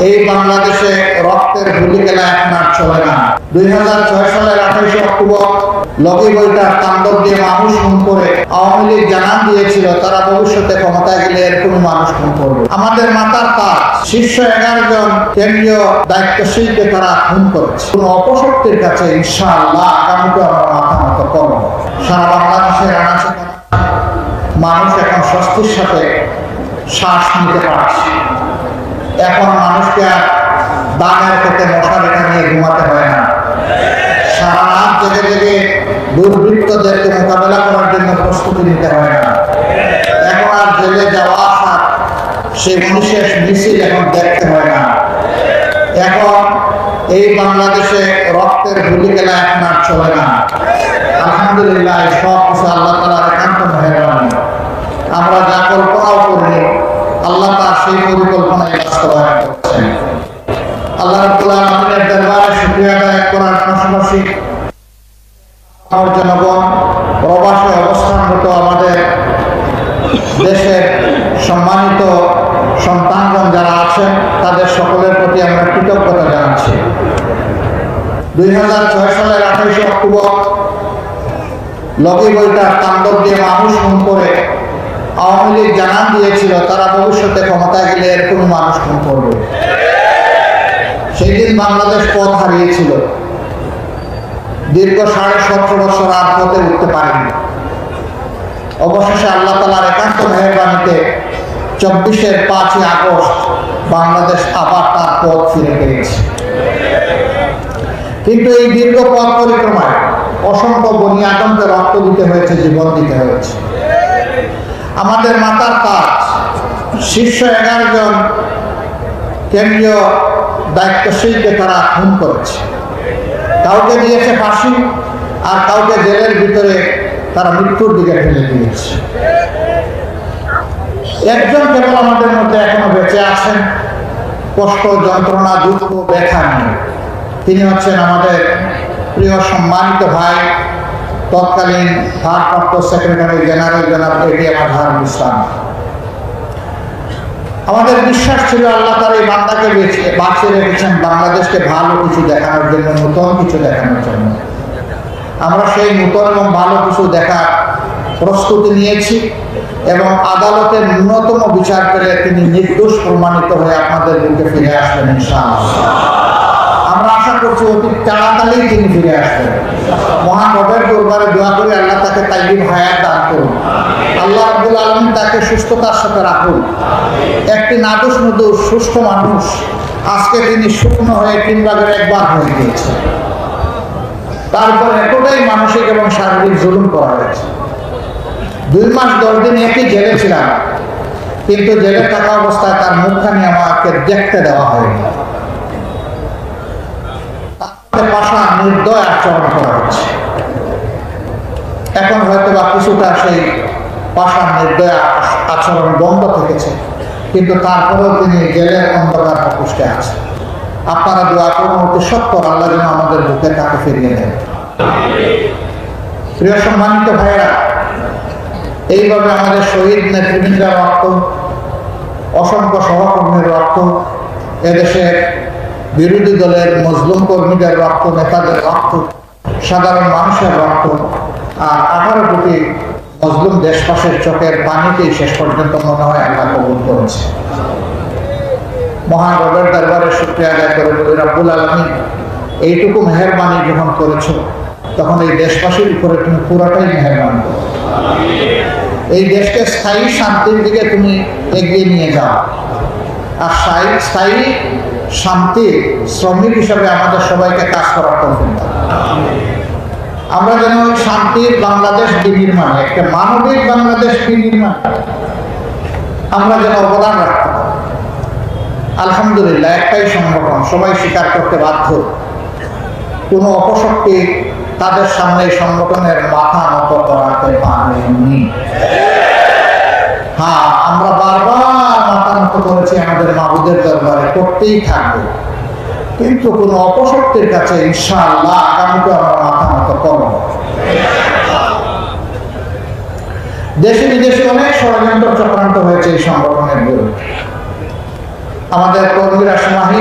এই বাংলাদেশে রক্তের গুলি খেলা এখন আর চলে না। 2006 সালের 28 অক্টোবর লগি বইটার তাণ্ডব দিয়ে মানুষ খুন করে আওয়ামী লীগ জানান দিয়েছিল তারা ভবিষ্যতে ক্ষমতায় গেলে এরকম মানুষ খুন করবে। আমাদের মাথার তাজ শীর্ষ 11 জন কেন্দ্রীয় দায়িত্বশীলকে তারা খুন করেছে। কোন অপশক্তির কাছে ইনশাআল্লাহ আগামীতে আমরা মাথা নত করব। সারা বাংলাদেশের আনাচে মানুষ এখন স্বস্তির সাথে শ্বাস নিতে পারছে। এখন মানুষকে আর দানের ক্ষেত্রে মশা রেখা নিয়ে ঘুমাতে হয় না। সারা রাত জেগে জেগে দুর্বৃত্তদেরকে মোকাবেলা করার জন্য প্রস্তুতি নিতে হয় না। এখন আর জেলে যাওয়া আসা সেই বিশেষ মিছিল এখন দেখতে হয় না। এখন এই বাংলাদেশে রক্তের গুলি খেলা এখন আর চলে না। আলহামদুলিল্লাহ, সব কিছু আল্লাহ তাআলার একান্ত মেহেরবানি। আমরা যা কল্পনাও করিনি আল্লাহ তার সেই পরিকল্পনায় বাস্তবায়ন করছেন। আল্লাহ রাব্বুল আলামিনের দরবারে শুকরিয়া আদায় করার পাশাপাশি আমার জনগণ প্রবাসে অবস্থানরত আমাদের দেশের সম্মানিত সন্তানগণ যারা আছেন তাদের সকলের প্রতি আমরা কৃতজ্ঞতা জানাচ্ছি। 2006 সালের 28 অক্টোবর লগি বইটার তাণ্ডব দিয়ে মানুষ খুন করে আওয়ামী লীগ জানান দিয়েছিল তারা ভবিষ্যতে ক্ষমতায় গেলে এরকম মানুষ খুন করবে। সেই দিন বাংলাদেশ পথ হারিয়েছিল। দীর্ঘ 17.5 বছর আর পথে উঠতে পারেনি। অবশেষে আল্লাহ তাআলার একান্ত মেহেরবানিতে 24-এর 5ই আগস্ট বাংলাদেশ আবার তার পথ ফিরে পেয়েছে। কিন্তু এই দীর্ঘ পথ পরিক্রমায় অসংখ্য বনি আদমকে রক্ত দিতে হয়েছে, জীবন দিতে হয়েছে। আমাদের মাথার তাজ শীর্ষ 11 জন কেন্দ্রীয় দায়িত্বশীলকে তারা খুন করেছে। কাউকে দিয়েছে ফাঁসি, আর কাউকে জেলের ভিতরে তারা মৃত্যুর দিকে ফেলে দিয়েছে। একজন কেবল আমাদের মধ্যে এখনো বেঁচে আছেন, কষ্ট, যন্ত্রণা, দুঃখ, ব্যথা নিয়ে। তিনি হচ্ছেন আমাদের প্রিয় সম্মানিত ভাই, তৎকালীন ভারপ্রাপ্ত সেক্রেটারি জেনারেল জনাব এটিএম আজহারুল ইসলাম। আমাদের বিশ্বাস ছিল আল্লাহ তার এই বান্দাকে বাঁচিয়ে রেখেছেন বাংলাদেশকে ভালো কিছু দেখানোর জন্য, নতুন কিছু দেখানোর জন্য। আমরা সেই নতুন এবং ভালো কিছু দেখার প্রস্তুতি নিয়েছি এবং আদালতের ন্যূনতম বিচার পেলে তিনি নির্দোষ প্রমাণিত হয়ে আপনাদের বুকে ফিরে আসবেন ইনশাআল্লাহ। আমরা আশা করছি অতি তাড়াতাড়ি তিনি ফিরে আসবেন। মহান রবের দরবারে দোয়া করি আল্লাহ তাকে তাইয়িব হায়াত দান করুন। আল্লাহ রাব্বুল আলামিন তাকে সুস্থতার সাথে রাখুন। একটি নাদুস নদুস সুস্থ মানুষ, আজকে তিনি শুকনো হয়ে 3 ভাগের 1 ভাগ হয়ে গিয়েছে। তারপর এতটাই মানসিক এবং শারীরিক জুলুম করা হয়েছে। 2 মাস 10 দিন একই জেলে ছিলাম, কিন্তু জেলে থাকা অবস্থায় তার মুখখানি আমাকে দেখতে দেওয়া হয়নি। পাশা নির্দয় আচরণ করা হচ্ছে। এখন হয়তো বা কিছুটা সেই পাশা নির্দয় আচরণ বন্ধ থেকেছে, কিন্তু তারপরেও তিনি জেলের অন্ধকার প্রকোষ্ঠে আছেন। আপনারা দোয়া করুন অতি সত্বর আল্লাহ যেন আমাদের বুকে তাকে ফিরিয়ে দেন। প্রিয় সম্মানিত ভাইয়েরা, এইভাবে আমাদের শহীদ নেতৃবৃন্দের রক্ত, অসংখ্য সহকর্মীর রক্ত, এদেশের বিরোধী দলের মজলুম কর্মীদের রক্ত, নেতাদের রক্ত, সাধারণ মানুষের রক্ত, আর 18 কোটি মজলুম দেশবাসীর চোখের পানিতেই শেষ পর্যন্ত মনে হয় আল্লাহ কবুল করেছে। মহান রবের দরবারে শুকরিয়া আদায় করে বলি, রাব্বুল আলামিন এইটুকু মেহেরবানি যখন করেছো তখন এই দেশবাসীর উপরে তুমি পুরোটাই মেহেরবানি করো। এই দেশকে স্থায়ী শান্তির দিকে তুমি এগিয়ে নিয়ে যাও, আর স্থায়ী শান্তির শ্রমিক হিসাবে আমাদের সবাইকে কাজ করার তৌফিক দাও। আমরা যেন শান্তির বাংলাদেশ বিনির্মাণে, একটা মানবিক বাংলাদেশ বিনির্মাণে আমরা যেন অবদান রাখতে পারি। আলহামদুলিল্লাহ, একটাই সংগঠন, সবাই স্বীকার করতে বাধ্য, কোনো অপশক্তি তাদের সামনে সংগঠনের মাথা নত করাতে পারেনি। হ্যাঁ, আমরা বারবার মাথা নত করেছি আমাদের মাবুদের দরবারে, করতেই থাকবে, কিন্তু কোনো অপশক্তির কাছে ইনশাআল্লাহ আগামীতে আমরা মাথা নত করব। দেশে বিদেশে অনেক ষড়যন্ত্র চক্রান্ত হয়েছে এই সংগঠনের বিরুদ্ধে। আমাদের কর্মীরা সীমাহীন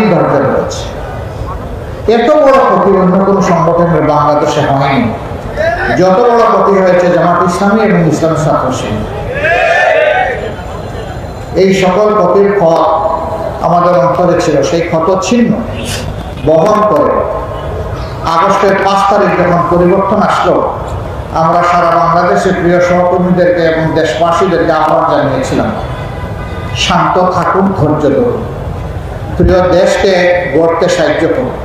এত বড় ক্ষতি অন্য কোনো সংগঠনের বাংলাদেশে হয়নি যত বড় ক্ষতি হয়েছে জামাত ইসলামী এবং ইসলামী ছাত্র শিবির। এই সকল ক্ষতির ফল আমাদের অন্তরে ছিল, সেই ক্ষত ছিন্ন বহন করে আগস্টের 5 তারিখ যখন পরিবর্তন আসলো, আমরা সারা বাংলাদেশের প্রিয় সহকর্মীদেরকে এবং দেশবাসীদেরকে আহ্বান জানিয়েছিলাম, শান্ত থাকুন, ধৈর্য ধরুন, প্রিয় দেশকে গড়তে সাহায্য করুন।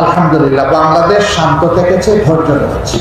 আলহামদুলিল্লাহ বাংলাদেশ শান্ত থেকেছে, ধৈর্য ধরেছে।